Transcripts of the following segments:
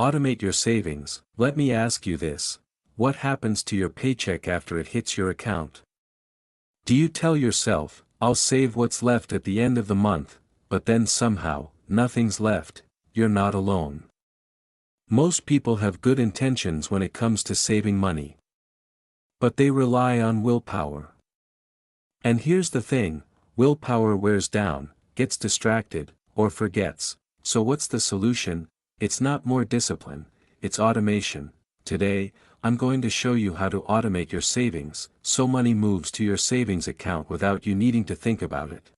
Automate your savings. Let me ask you this. What happens to your paycheck after it hits your account? Do you tell yourself, I'll save what's left at the end of the month, but then somehow, nothing's left? You're not alone. Most people have good intentions when it comes to saving money. But they rely on willpower. And here's the thing, willpower wears down, gets distracted, or forgets. So what's the solution? It's not more discipline, it's automation. Today, I'm going to show you how to automate your savings, so money moves to your savings account without you needing to think about it.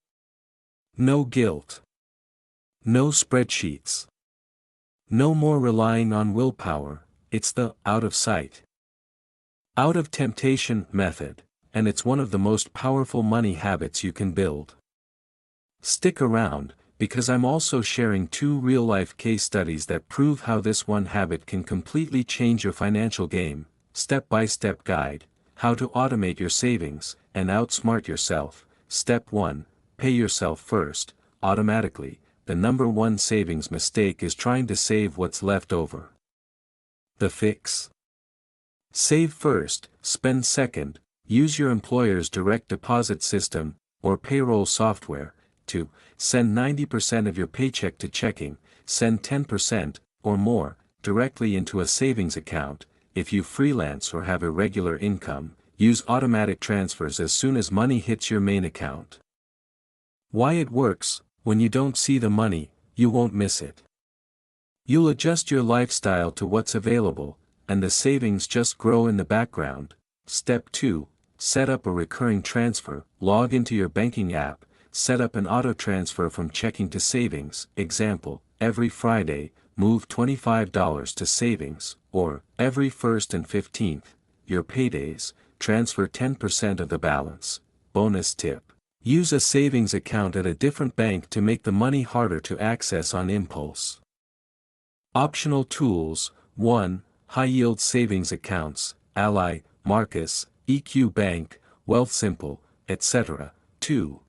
No guilt. No spreadsheets. No more relying on willpower, it's the out of sight, out of temptation method, and it's one of the most powerful money habits you can build. Stick around, because I'm also sharing 2 real-life case studies that prove how this one habit can completely change your financial game. Step-by-step guide, how to automate your savings, and outsmart yourself. Step 1, pay yourself first. Automatically, the number 1 savings mistake is trying to save what's left over. The fix? Save first, spend second. Use your employer's direct deposit system, or payroll software, to send 90% of your paycheck to checking, send 10%, or more, directly into a savings account. If you freelance or have irregular income, use automatic transfers as soon as money hits your main account. Why it works? When you don't see the money, you won't miss it. You'll adjust your lifestyle to what's available, and the savings just grow in the background. Step 2, set up a recurring transfer. Log into your banking app, set up an auto transfer from checking to savings. Example, every Friday, move $25 to savings, or, every 1st and 15th, your paydays, transfer 10% of the balance. Bonus tip. Use a savings account at a different bank to make the money harder to access on impulse. Optional tools. 1. High-yield savings accounts, Ally, Marcus, EQ Bank, Wealthsimple, etc. 2.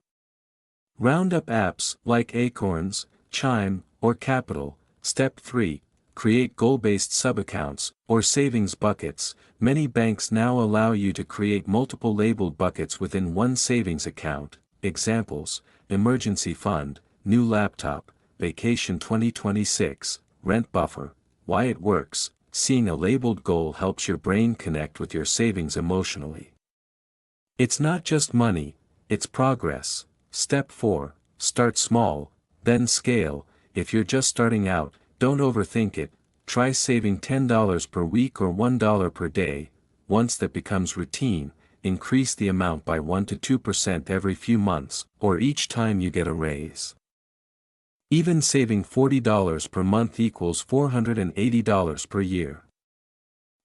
Roundup apps like Acorns, Chime, or Capital. Step 3. Create goal-based sub-accounts, or savings buckets. Many banks now allow you to create multiple labeled buckets within one savings account. Examples, emergency fund, new laptop, vacation 2026, rent buffer. Why it works? Seeing a labeled goal helps your brain connect with your savings emotionally. It's not just money, it's progress. Step 4, start small, then scale. If you're just starting out, don't overthink it. Try saving $10 per week or $1 per day. Once that becomes routine, increase the amount by 1 to 2% every few months, or each time you get a raise. Even saving $40 per month equals $480 per year.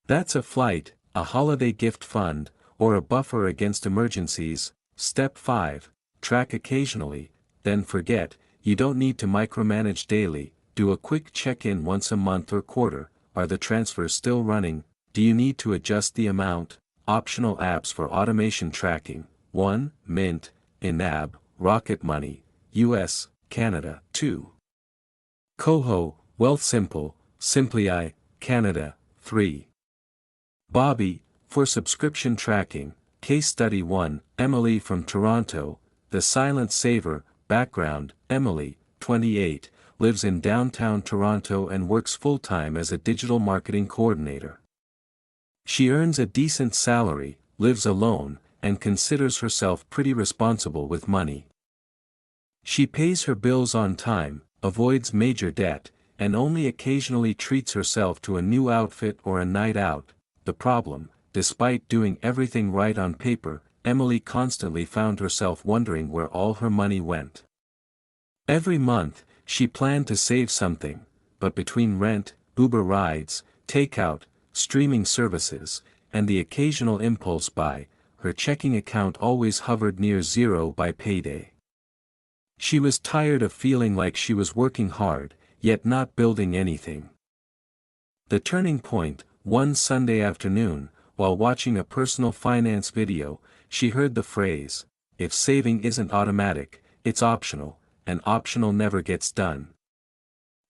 That's a flight, a holiday gift fund, or a buffer against emergencies. Step 5, track occasionally, then forget. You don't need to micromanage daily. Do a quick check-in once a month or quarter. Are the transfers still running? Do you need to adjust the amount? Optional apps for automation tracking. 1. Mint, Inab, Rocket Money, US, Canada. 2. Coho, Wealthsimple, Simplii, Canada. 3. Bobby, for subscription tracking. Case Study 1, Emily from Toronto, the silent saver. Background, Emily, 28, lives in downtown Toronto and works full-time as a digital marketing coordinator. She earns a decent salary, lives alone, and considers herself pretty responsible with money. She pays her bills on time, avoids major debt, and only occasionally treats herself to a new outfit or a night out. The problem, despite doing everything right on paper, Emily constantly found herself wondering where all her money went. Every month, she planned to save something, but between rent, Uber rides, takeout, streaming services, and the occasional impulse buy, her checking account always hovered near zero by payday. She was tired of feeling like she was working hard, yet not building anything. The turning point, one Sunday afternoon, while watching a personal finance video, she heard the phrase, "If saving isn't automatic, it's optional, and optional never gets done."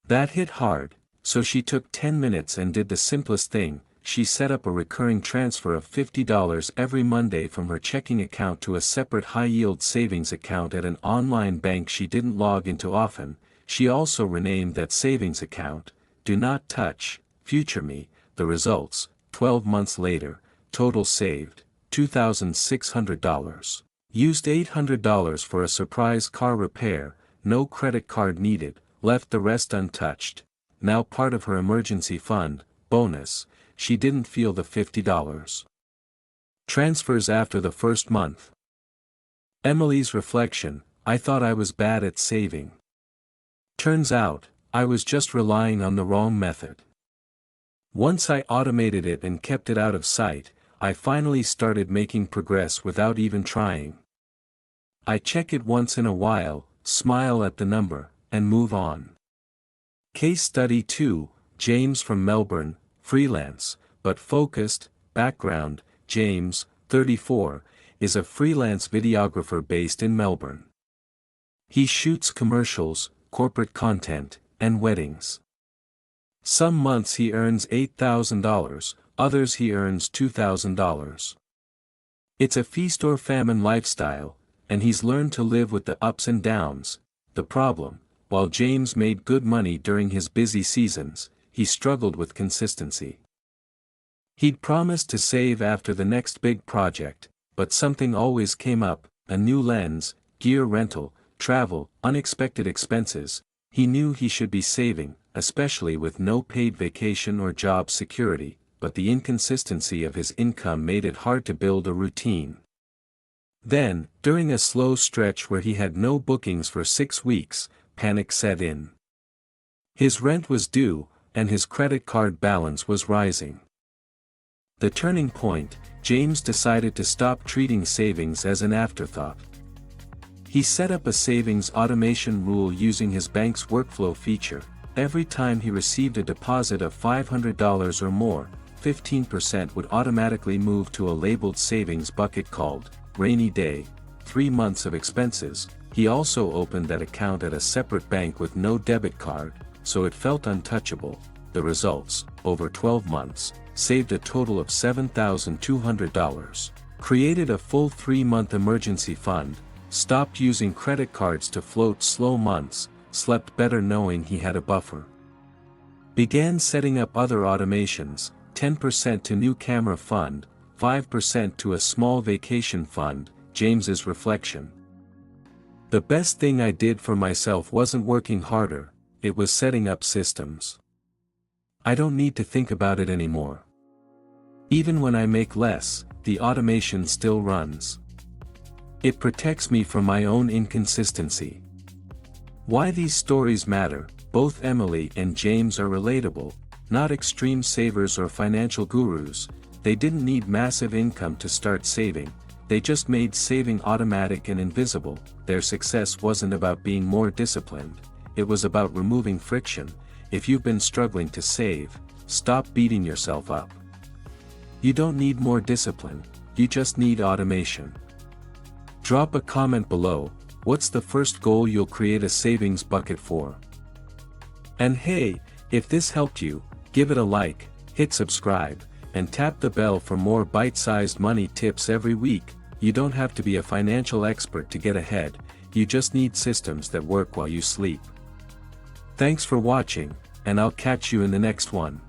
That hit hard. So she took 10 minutes and did the simplest thing. She set up a recurring transfer of $50 every Monday from her checking account to a separate high-yield savings account at an online bank she didn't log into often. She also renamed that savings account, "Do Not Touch, Future Me." The results, 12 months later, total saved, $2,600. Used $800 for a surprise car repair, no credit card needed, left the rest untouched. Now part of her emergency fund, bonus, she didn't feel the $50. Transfers after the first month. Emily's reflection: I thought I was bad at saving. Turns out, I was just relying on the wrong method. Once I automated it and kept it out of sight, I finally started making progress without even trying. I check it once in a while, smile at the number, and move on. Case Study 2, James from Melbourne, freelance, but focused. Background: James, 34, is a freelance videographer based in Melbourne. He shoots commercials, corporate content, and weddings. Some months he earns $8,000, others he earns $2,000. It's a feast or famine lifestyle, and he's learned to live with the ups and downs. The problem: while James made good money during his busy seasons, he struggled with consistency. He'd promised to save after the next big project, but something always came up: a new lens, gear rental, travel, unexpected expenses. He knew he should be saving, especially with no paid vacation or job security, but the inconsistency of his income made it hard to build a routine. Then, during a slow stretch where he had no bookings for 6 weeks, panic set in. His rent was due, and his credit card balance was rising. The turning point: James decided to stop treating savings as an afterthought. He set up a savings automation rule using his bank's workflow feature. Every time he received a deposit of $500 or more, 15% would automatically move to a labeled savings bucket called Rainy Day, 3 months of expenses. He also opened that account at a separate bank with no debit card, so it felt untouchable. The results: over 12 months, saved a total of $7,200. Created a full 3-month emergency fund, stopped using credit cards to float slow months, slept better knowing he had a buffer. Began setting up other automations: 10% to new camera fund, 5% to a small vacation fund. James's reflection: the best thing I did for myself wasn't working harder, it was setting up systems. I don't need to think about it anymore. Even when I make less, the automation still runs. It protects me from my own inconsistency. Why these stories matter: both Emily and James are relatable, not extreme savers or financial gurus. They didn't need massive income to start saving, they just made saving automatic and invisible. Their success wasn't about being more disciplined, it was about removing friction. If you've been struggling to save, stop beating yourself up. You don't need more discipline, you just need automation. Drop a comment below: what's the first goal you'll create a savings bucket for? And hey, if this helped you, give it a like, hit subscribe, and tap the bell for more bite-sized money tips every week. You don't have to be a financial expert to get ahead, you just need systems that work while you sleep. Thanks for watching, and I'll catch you in the next one.